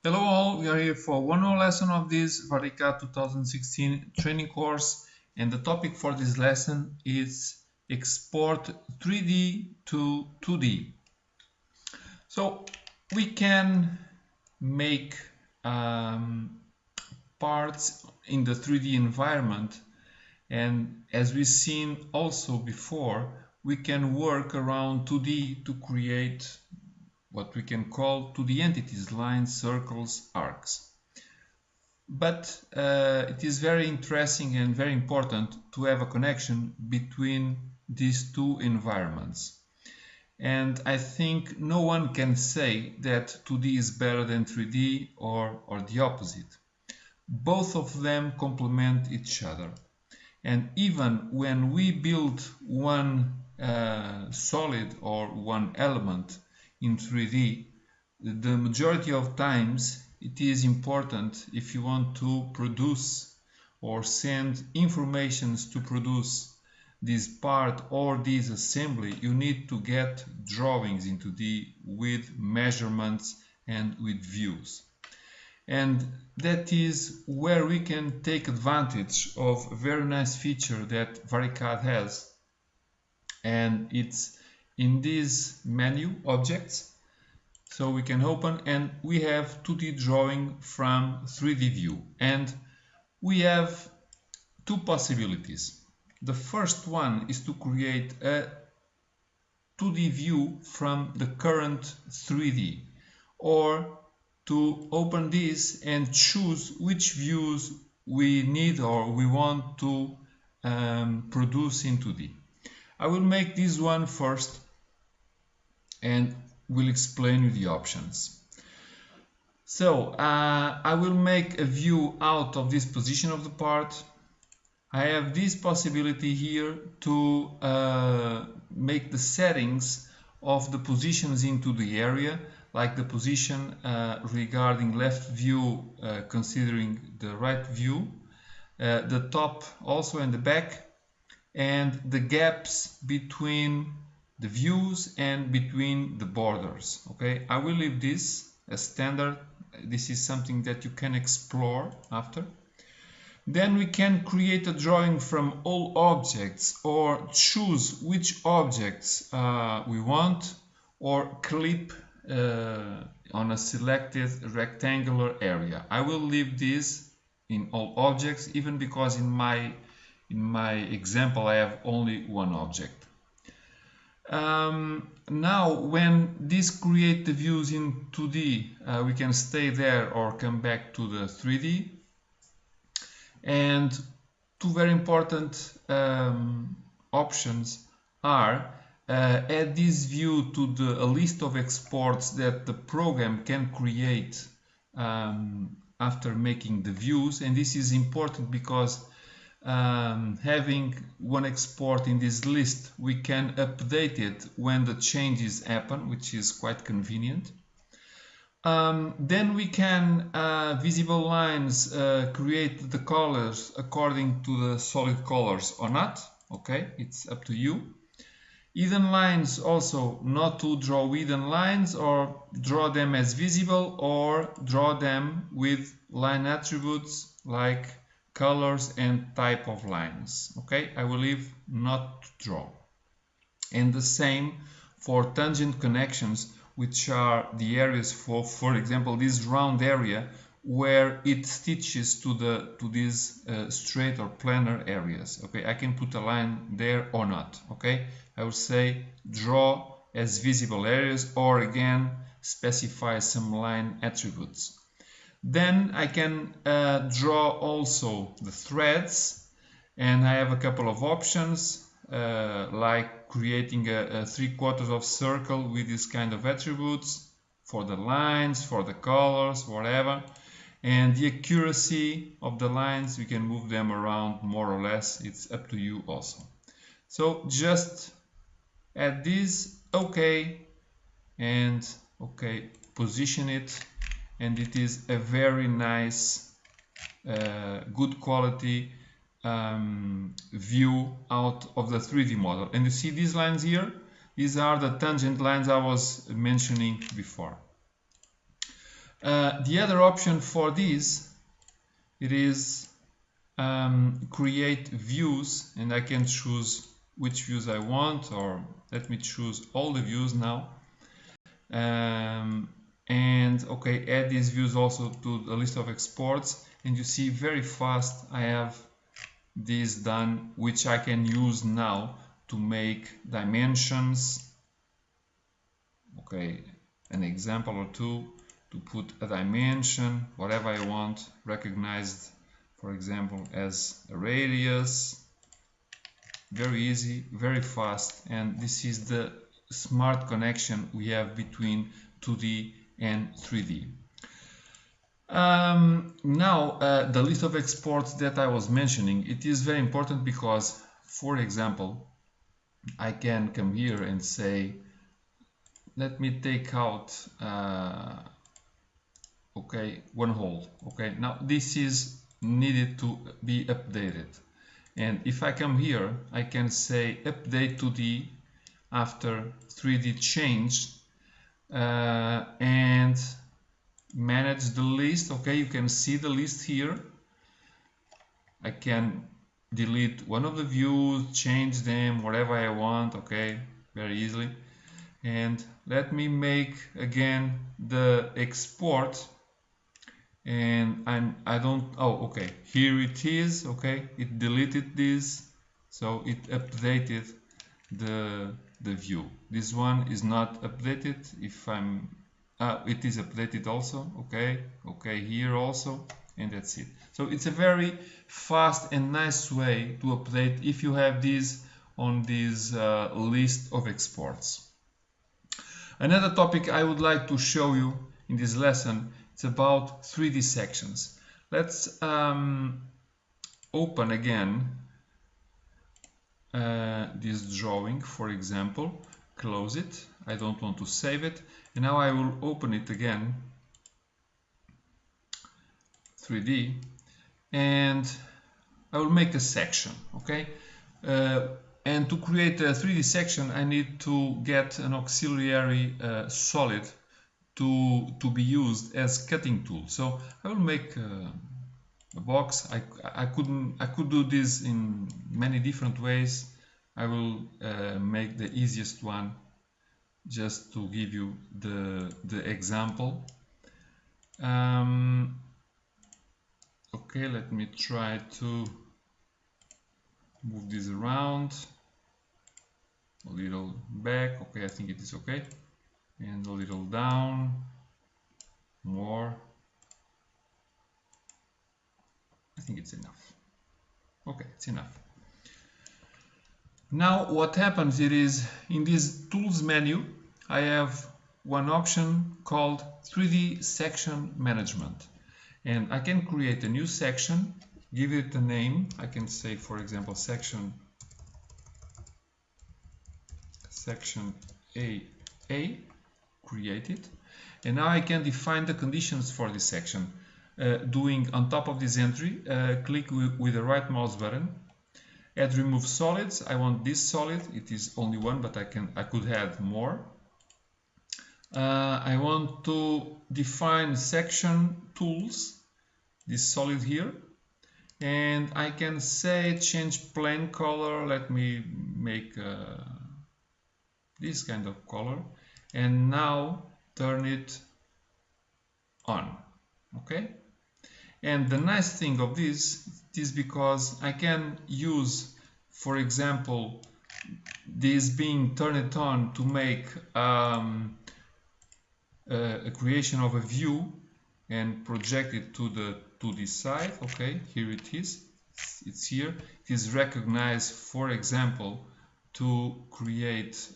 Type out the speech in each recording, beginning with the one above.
Hello all, we are here for one more lesson of this VariCAD 2016 training course, and the topic for this lesson is export 3D to 2D. So we can make parts in the 3D environment, and as we've seen also before, we can work around 2D to create what we can call 2D entities, lines, circles, arcs. But it is very interesting and very important to have a connection between these two environments. And I think no one can say that 2D is better than 3D or the opposite. Both of them complement each other. And even when we build one solid or one element in 3D, the majority of times it is important, if you want to produce or send informations to produce this part or this assembly, you need to get drawings into with measurements and with views. And that is where we can take advantage of a very nice feature that VariCAD has, and it's in this menu, objects. So we can open and we have 2D drawing from 3D view, and we have two possibilities. The first one is to create a 2D view from the current 3D, or to open this and choose which views we need or we want to produce in 2D. I will make this one first and will explain you the options. So I will make a view out of this position of the part. I have this possibility here to make the settings of the positions into the area, like the position regarding left view considering the right view, the top also and the back, and the gaps between the views and between the borders. Okay, I will leave this as standard. This is something that you can explore after. Then we can create a drawing from all objects, or choose which objects we want, or clip on a selected rectangular area. I will leave this in all objects, even because in my example I have only one object. Now when this create the views in 2D, we can stay there or come back to the 3D. And two very important options are add this view to a list of exports that the program can create after making the views. And this is important because having one export in this list, we can update it when the changes happen, which is quite convenient. Then we can visible lines create the colors according to the solid colors or not. Okay, it's up to you. Hidden lines also, not to draw hidden lines, or draw them as visible, or draw them with line attributes like colors and type of lines. Okay, I will leave not to draw. And the same for tangent connections, which are the areas for example, this round area where it stitches to this straight or planar areas. Okay, I can put a line there or not. Okay, I will say draw as visible areas, or again specify some line attributes. Then I can draw also the threads, and I have a couple of options like creating a 3/4 of circle with this kind of attributes for the lines, for the colors, whatever. And the accuracy of the lines, we can move them around more or less, it's up to you also. So just add this, okay, and okay, position it, and it is a very nice good quality view out of the 3D model. And you see these lines here, these are the tangent lines I was mentioning before. The other option for this, it is create views, and I can choose which views I want, or let me choose all the views now. And okay, add these views also to the list of exports, and you see very fast I have this done, which I can use now to make dimensions. Okay, an example or two to put a dimension, whatever I want, recognized, for example, as a radius. Very easy, very fast, and this is the smart connection we have between 2D and 3D. Now, the list of exports that I was mentioning, it is very important because, for example, I can come here and say, let me take out okay, one hole. Okay, now this is needed to be updated, and if I come here I can say update 2D after 3D changed, and manage the list. Okay, you can see the list here. I can delete one of the views, change them, whatever I want. Okay, very easily. And let me make again the export, and I don't, oh okay, here it is. Okay, it deleted this, so it updated the view. This one is not updated. If I'm it is updated also. Okay, okay, here also, and that's it. So it's a very fast and nice way to update if you have this on this list of exports. Another topic I would like to show you in this lesson, it's about 3D sections. Let's open again this drawing, for example, close it. I don't want to save it, and now I will open it again, 3D, and I will make a section. Okay, and to create a 3D section I need to get an auxiliary solid to be used as cutting tool. So I will make a box. I could do this in many different ways. I will make the easiest one just to give you the example. Okay, let me try to move this around a little back. Okay, I think it is okay, and a little down, more. I think it's enough. Okay, it's enough. Now what happens, it is in this tools menu I have one option called 3D section management, and I can create a new section, give it a name. I can say, for example, section AA, create it, and now I can define the conditions for this section. Doing on top of this entry, click with the right mouse button, add remove solids. I want this solid, it is only one, but I could add more. I want to define section tools, this solid here, and I can say change plane color. Let me make this kind of color, and now turn it on. Okay, and the nice thing of this is because I can use, for example, this being turned on to make a creation of a view and project it to this side. Okay, here it is. It's here. It is recognized, for example, to create.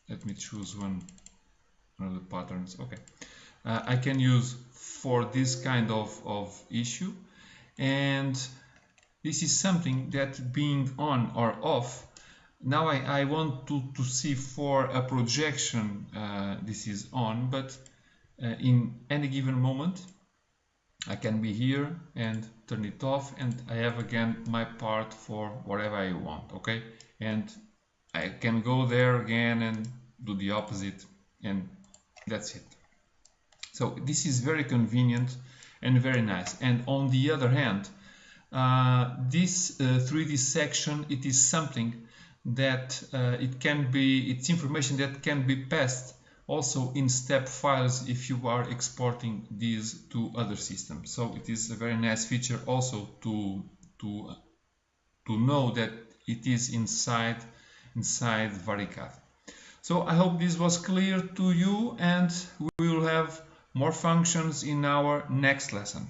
Let me choose one of the patterns. Okay, I can use for this kind of issue, and this is something that being on or off. Now I want to see for a projection, this is on, but in any given moment I can be here and turn it off, and I have again my part for whatever I want. Okay, and I can go there again and do the opposite, and that's it. So this is very convenient and very nice. And on the other hand, this 3D section, it is something that it's information that can be passed also in step files if you are exporting these to other systems. So it is a very nice feature also to know that it is inside VariCAD. So I hope this was clear to you, and we will have more functions in our next lesson.